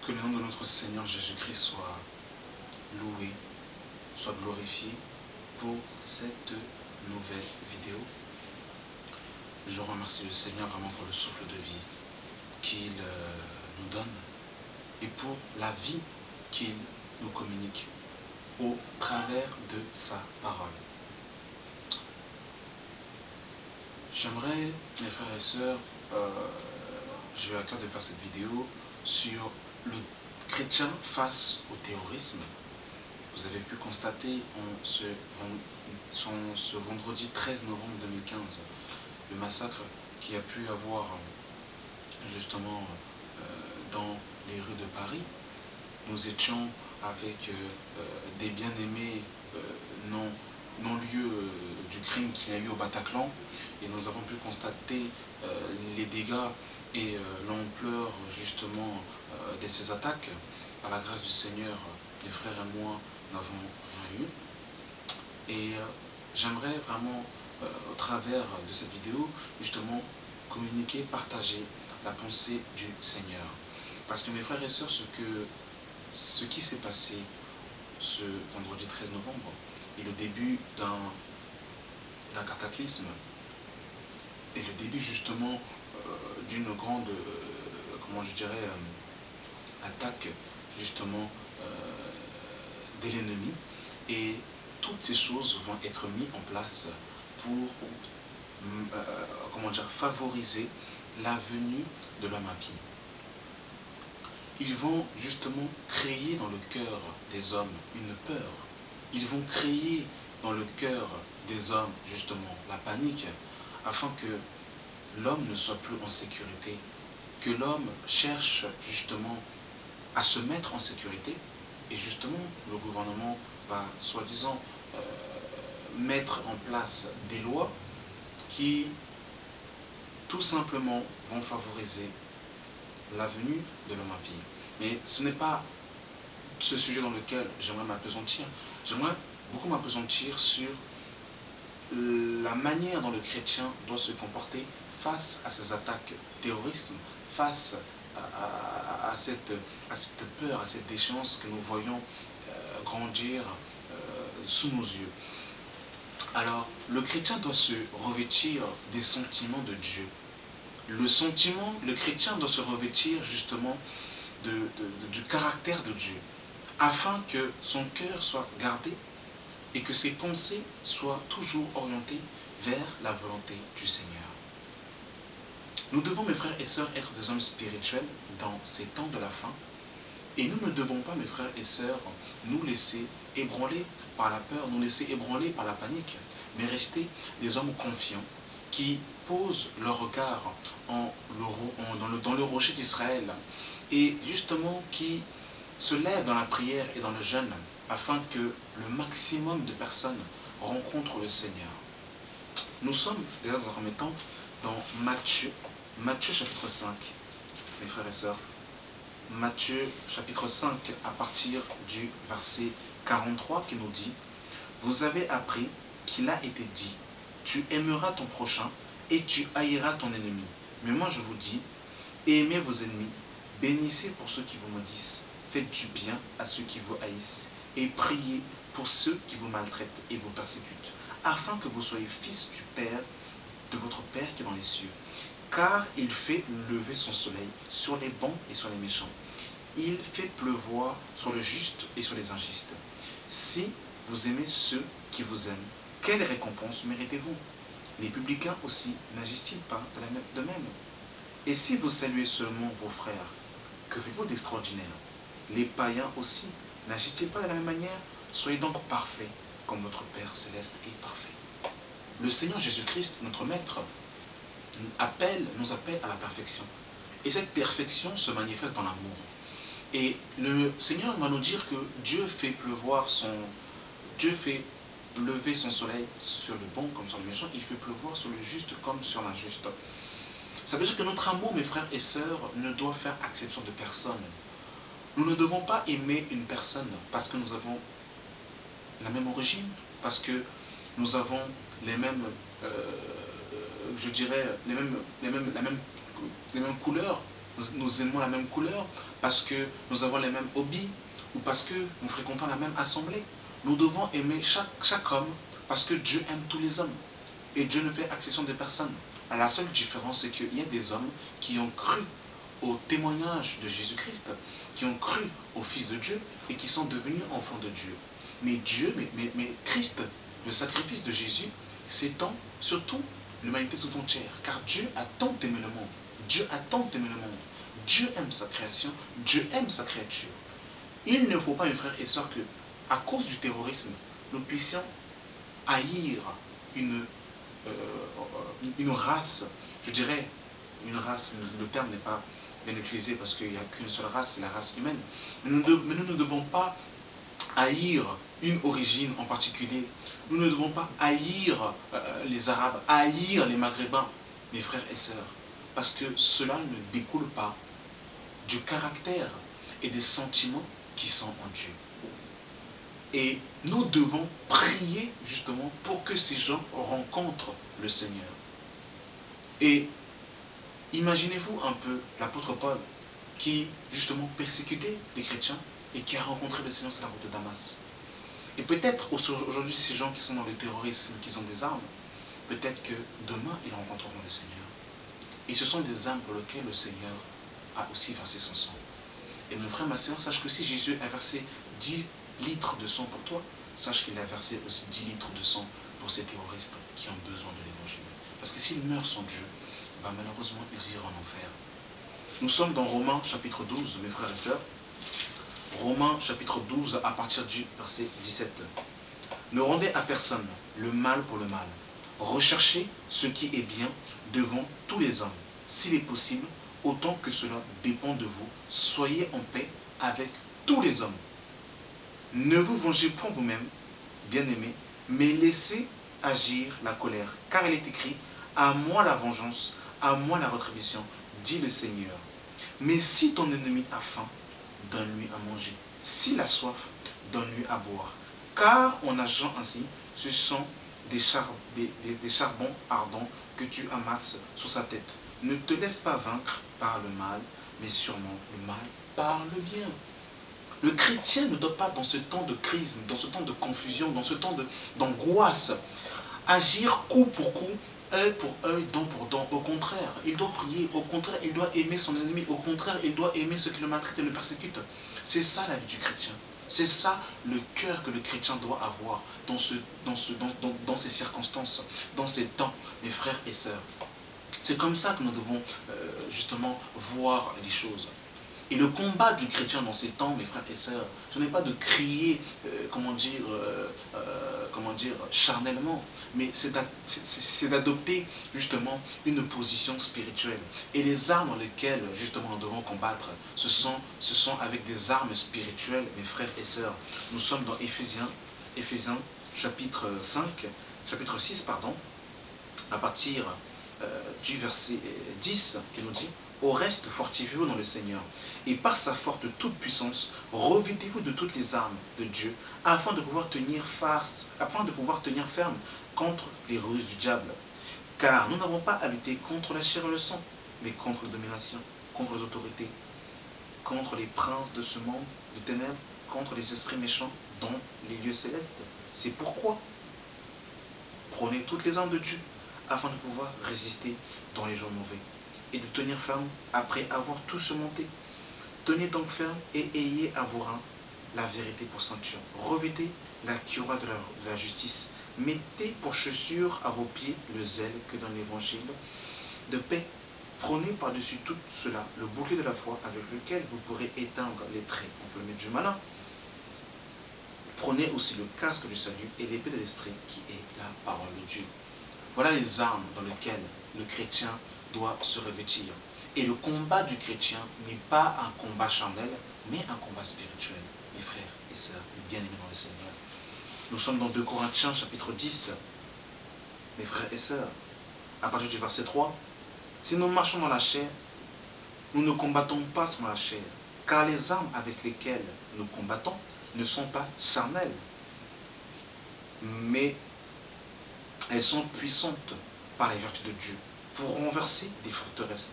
Que le nom de notre Seigneur Jésus-Christ soit loué, soit glorifié pour cette nouvelle vidéo. Je remercie le Seigneur vraiment pour le souffle de vie qu'il nous donne et pour la vie qu'il nous communique au travers de sa parole. J'aimerais, mes frères et sœurs, j'ai eu à cœur de faire cette vidéo sur le chrétien face au terrorisme. Vous avez pu constater ce vendredi 13 novembre 2015 le massacre qui a pu avoir justement dans les rues de Paris. Nous étions avec des bien-aimés non-lieux du crime qu'il y a eu au Bataclan, et nous avons pu constater les dégâts et l'ampleur justement de ces attaques. Par la grâce du Seigneur, les frères et moi n'avons rien eu. Et j'aimerais vraiment, au travers de cette vidéo, justement communiquer, partager la pensée du Seigneur. Parce que mes frères et sœurs, ce qui s'est passé ce vendredi 13 novembre est le début d'un cataclysme, et le début justement d'une grande, comment je dirais, attaque justement de l'ennemi. Et toutes ces choses vont être mises en place pour comment dire, favoriser la venue de l'homme impie. Ils vont justement créer dans le cœur des hommes une peur. Ils vont créer dans le cœur des hommes justement la panique, afin que l'homme ne soit plus en sécurité, que l'homme cherche justement à se mettre en sécurité. Et justement, le gouvernement va soi-disant mettre en place des lois qui tout simplement vont favoriser la venue de l'homme impie. Mais ce n'est pas ce sujet dans lequel j'aimerais m'appesantir. J'aimerais beaucoup m'appesantir sur la manière dont le chrétien doit se comporter face à ces attaques terroristes, face à cette peur, à cette déchéance que nous voyons grandir sous nos yeux. Alors, le chrétien doit se revêtir des sentiments de Dieu. Le chrétien doit se revêtir justement du caractère de Dieu, afin que son cœur soit gardé et que ses pensées soient toujours orientées vers la volonté du Seigneur. Nous devons, mes frères et sœurs, être des hommes spirituels dans ces temps de la fin, et nous ne devons pas, mes frères et sœurs, nous laisser ébranler par la peur, nous laisser ébranler par la panique, mais rester des hommes confiants qui posent leur regard dans le rocher d'Israël, et justement qui se lèvent dans la prière et dans le jeûne, afin que le maximum de personnes rencontrent le Seigneur. Nous sommes, déjà dans un premier temps, dans Matthieu chapitre 5, mes frères et sœurs. Matthieu chapitre 5 à partir du verset 43 qui nous dit: vous avez appris qu'il a été dit, tu aimeras ton prochain et tu haïras ton ennemi. Mais moi je vous dis, aimez vos ennemis, bénissez pour ceux qui vous maudissent, faites du bien à ceux qui vous haïssent, et priez pour ceux qui vous maltraitent et vous persécutent, afin que vous soyez fils du Père, de votre Père qui est dans les cieux. Car il fait lever son soleil sur les bons et sur les méchants. Il fait pleuvoir sur le juste et sur les injustes. Si vous aimez ceux qui vous aiment, quelle récompense méritez-vous? Les publicains aussi n'agissent-ils pas de même? Et si vous saluez seulement vos frères, que faites-vous d'extraordinaire? Les païens aussi n'agissent-ils pas de la même manière? Soyez donc parfaits, comme votre Père céleste est parfait. Le Seigneur Jésus-Christ, notre Maître, nous appelle à la perfection. Et cette perfection se manifeste dans l'amour. Et le Seigneur va nous dire que Dieu fait lever son soleil sur le bon comme sur le méchant, il fait pleuvoir sur le juste comme sur l'injuste. Ça veut dire que notre amour, mes frères et sœurs, ne doit faire exception de personne. Nous ne devons pas aimer une personne parce que nous avons la même origine, parce que nous avons les mêmes, je dirais, les mêmes couleurs, nous aimons la même couleur, parce que nous avons les mêmes hobbies, ou parce que nous fréquentons la même assemblée. Nous devons aimer chaque homme, parce que Dieu aime tous les hommes. Et Dieu ne fait exception des personnes. La seule différence, c'est qu'il y a des hommes qui ont cru au témoignage de Jésus-Christ, qui ont cru au Fils de Dieu et qui sont devenus enfants de Dieu. Mais Dieu, mais Christ, le sacrifice de Jésus, s'étend sur toute l'humanité tout entière. Car Dieu a tant aimé le monde. Dieu a tant aimé le monde. Dieu aime sa création. Dieu aime sa créature. Il ne faut pas, mes frères et sœurs, que, à cause du terrorisme, nous puissions haïr une race, je dirais, une race, le terme n'est pas bien utilisé parce qu'il n'y a qu'une seule race, c'est la race humaine. Mais nous ne devons pas haïr une origine en particulier. Nous ne devons pas haïr les Arabes, haïr les Maghrébins, mes frères et sœurs, parce que cela ne découle pas du caractère et des sentiments qui sont en Dieu. Et nous devons prier justement pour que ces gens rencontrent le Seigneur. Et imaginez-vous un peu l'apôtre Paul qui justement persécutait les chrétiens et qui a rencontré le Seigneur sur la route de Damas. Et peut-être aujourd'hui ces gens qui sont dans le terrorisme, qui ont des armes, peut-être que demain ils rencontreront le Seigneur. Et ce sont des armes pour lesquelles le Seigneur a aussi versé son sang. Et mon frère, ma sœur, sache que si Jésus a versé 10 litres de sang pour toi, sache qu'il a versé aussi 10 litres de sang pour ces terroristes qui ont besoin de l'évangile. Parce que s'ils meurent sans Dieu, malheureusement, ils iront en enfer. Nous sommes dans Romains chapitre 12, mes frères et sœurs. Romains chapitre 12, à partir du verset 17. Ne rendez à personne le mal pour le mal. Recherchez ce qui est bien devant tous les hommes. S'il est possible, autant que cela dépend de vous, soyez en paix avec tous les hommes. Ne vous vengez point vous-même, bien-aimés, mais laissez agir la colère. Car il est écrit, à moi la vengeance, à moi la rétribution, dit le Seigneur. Mais si ton ennemi a faim, donne-lui à manger. S'il a soif, donne-lui à boire. Car en agissant ainsi, ce sont des charbons ardents que tu amasses sur sa tête. Ne te laisse pas vaincre par le mal, mais sûrement le mal par le bien. Le chrétien ne doit pas, dans ce temps de crise, dans ce temps de confusion, dans ce temps d'angoisse, agir coup pour coup, œil pour œil, dent pour dent. Au contraire, il doit prier. Au contraire, il doit aimer son ennemi. Au contraire, il doit aimer ceux qui le maltraitent et le persécutent. C'est ça la vie du chrétien. C'est ça le cœur que le chrétien doit avoir dans ces circonstances, dans ces temps, mes frères et sœurs. C'est comme ça que nous devons justement voir les choses. Et le combat du chrétien dans ces temps, mes frères et sœurs, ce n'est pas de crier, charnellement, mais c'est d'adopter justement une position spirituelle. Et les armes dans lesquelles justement nous devons combattre, ce sont avec des armes spirituelles, mes frères et sœurs. Nous sommes dans Éphésiens chapitre 6, à partir du verset 10, qui nous dit: au reste, fortifiez-vous dans le Seigneur, et par sa forte toute puissance, revêtez-vous de toutes les armes de Dieu, afin de pouvoir tenir ferme contre les ruses du diable. Car nous n'avons pas à lutter contre la chair et le sang, mais contre les dominations, contre les autorités, contre les princes de ce monde de ténèbres, contre les esprits méchants dans les lieux célestes. C'est pourquoi prenez toutes les armes de Dieu, afin de pouvoir résister dans les jours mauvais, et de tenir ferme après avoir tout surmonté. Tenez donc ferme et ayez à vos reins la vérité pour ceinture. Revêtez la cuirasse de la justice. Mettez pour chaussure à vos pieds le zèle que donne l'évangile de paix. Prenez par-dessus tout cela le bouclier de la foi avec lequel vous pourrez éteindre les traits enflammés du malin. Prenez aussi le casque du salut et l'épée de l'esprit qui est la parole de Dieu. Voilà les armes dans lesquelles le chrétien doit se revêtir. Et le combat du chrétien n'est pas un combat charnel, mais un combat spirituel, mes frères et sœurs, bien-aimés dans le Seigneur. Nous sommes dans 2 Corinthiens chapitre 10, mes frères et sœurs, à partir du verset 3. Si nous marchons dans la chair, nous ne combattons pas sur la chair, car les armes avec lesquelles nous combattons ne sont pas charnelles, mais elles sont puissantes par les vertus de Dieu pour renverser des forteresses.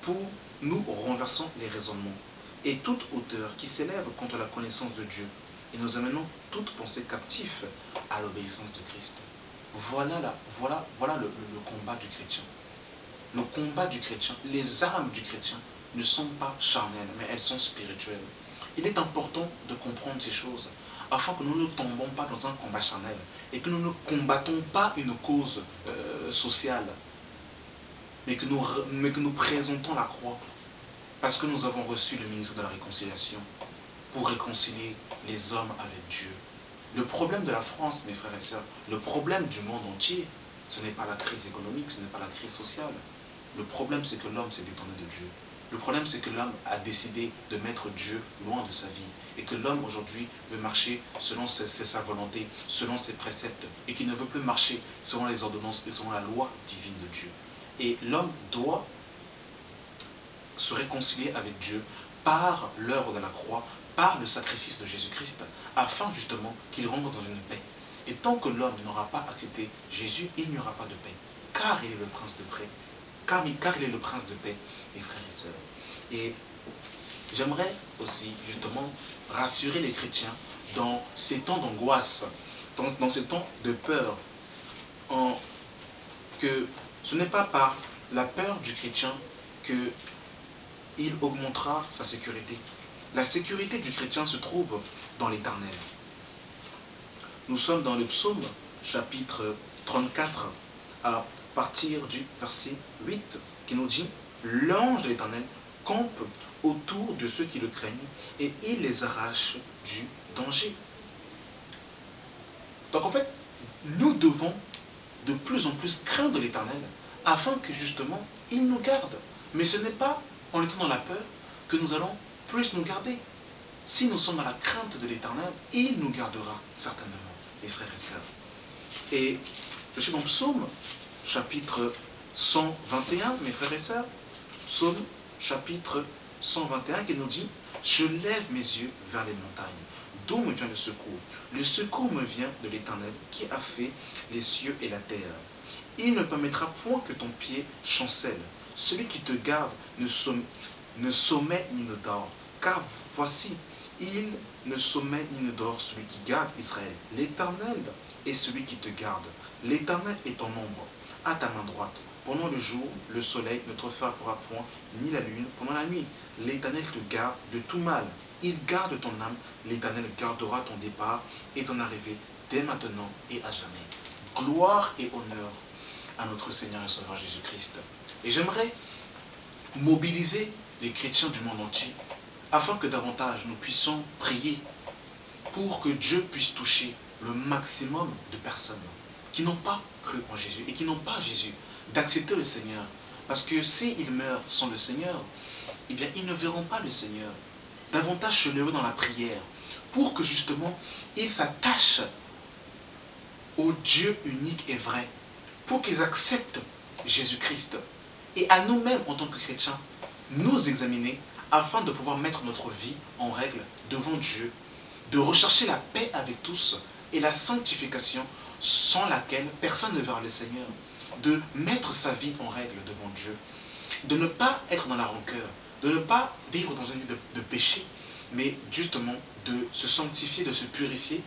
pour nous renversons les raisonnements et toute hauteur qui s'élève contre la connaissance de Dieu, et nous amenons toute pensée captive à l'obéissance de Christ. Voilà le combat du chrétien. Le combat du chrétien, les armes du chrétien ne sont pas charnelles, mais elles sont spirituelles. Il est important de comprendre ces choses afin que nous ne tombons pas dans un combat charnel et que nous ne combattons pas une cause sociale, mais que nous présentons la croix parce que nous avons reçu le ministère de la réconciliation pour réconcilier les hommes avec Dieu. Le problème de la France, mes frères et sœurs, le problème du monde entier, ce n'est pas la crise économique, ce n'est pas la crise sociale. Le problème, c'est que l'homme s'est détourné de Dieu. Le problème, c'est que l'homme a décidé de mettre Dieu loin de sa vie. Et que l'homme, aujourd'hui, veut marcher selon sa volonté, selon ses préceptes. Et qu'il ne veut plus marcher selon les ordonnances et selon la loi divine de Dieu. Et l'homme doit se réconcilier avec Dieu par l'œuvre de la croix, par le sacrifice de Jésus-Christ, afin justement qu'il rentre dans une paix. Et tant que l'homme n'aura pas accepté Jésus, il n'y aura pas de paix. Car il est le prince de paix. Car il est le prince de paix, mes frères et sœurs. Et j'aimerais aussi justement rassurer les chrétiens dans ces temps d'angoisse, dans ces temps de peur, que ce n'est pas par la peur du chrétien qu'il augmentera sa sécurité. La sécurité du chrétien se trouve dans l'Éternel. Nous sommes dans le psaume chapitre 34 à partir du verset 8 qui nous dit « L'ange de l'Éternel campe autour de ceux qui le craignent et il les arrache du danger. » Donc en fait, nous devons de plus en plus craindre l'Éternel afin que justement il nous garde. Mais ce n'est pas en étant dans la peur que nous allons plus nous garder. Si nous sommes dans la crainte de l'Éternel, il nous gardera certainement, les frères et sœurs. Et je suis dans le psaume chapitre 121, mes frères et sœurs, psaume chapitre 121 qui nous dit « Je lève mes yeux vers les montagnes, d'où me vient le secours. Le secours me vient de l'Éternel qui a fait les cieux et la terre. Il ne permettra point que ton pied chancelle. Celui qui te garde ne sommet ni ne dort. Car voici, il ne sommet ni ne dort celui qui garde Israël. L'Éternel est celui qui te garde. L'Éternel est ton ombre, à ta main droite. Pendant le jour, le soleil ne te frappera point, ni la lune pendant la nuit. L'Éternel te garde de tout mal. Il garde ton âme. L'Éternel gardera ton départ et ton arrivée dès maintenant et à jamais. Gloire et honneur à notre Seigneur et Sauveur Jésus-Christ. Et j'aimerais mobiliser les chrétiens du monde entier afin que davantage nous puissions prier pour que Dieu puisse toucher le maximum de personnes qui n'ont pas cru en Jésus et qui n'ont pas Jésus, d'accepter le Seigneur. Parce que s'ils meurent sans le Seigneur, eh bien ils ne verront pas le Seigneur. Davantage se lever dans la prière pour que justement ils s'attachent au Dieu unique et vrai, pour qu'ils acceptent Jésus-Christ. Et à nous-mêmes, en tant que chrétiens, nous examiner afin de pouvoir mettre notre vie en règle devant Dieu, de rechercher la paix avec tous et la sanctification sans laquelle personne ne verra le Seigneur, de mettre sa vie en règle devant Dieu, de ne pas être dans la rancœur, de ne pas vivre dans une vie de péché, mais justement de se sanctifier, de se purifier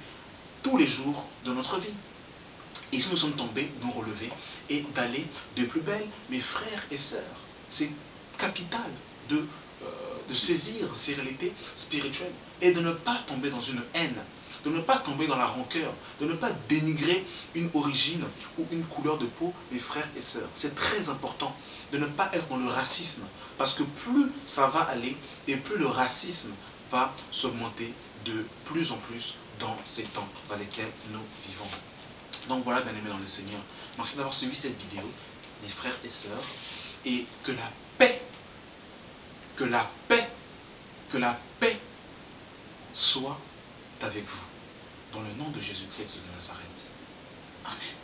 tous les jours de notre vie. Et si nous sommes tombés, nous relever et d'aller de plus belle, mes frères et sœurs. C'est capital de saisir ces réalités spirituelles et de ne pas tomber dans une haine, de ne pas tomber dans la rancœur, de ne pas dénigrer une origine ou une couleur de peau, mes frères et sœurs. C'est très important de ne pas être dans le racisme, parce que plus ça va aller et plus le racisme va s'augmenter de plus en plus dans ces temps dans lesquels nous vivons. Donc voilà, bien-aimés dans le Seigneur, merci d'avoir suivi cette vidéo, mes frères et sœurs, et que la paix soit avec vous, dans le nom de Jésus-Christ de Nazareth. Amen.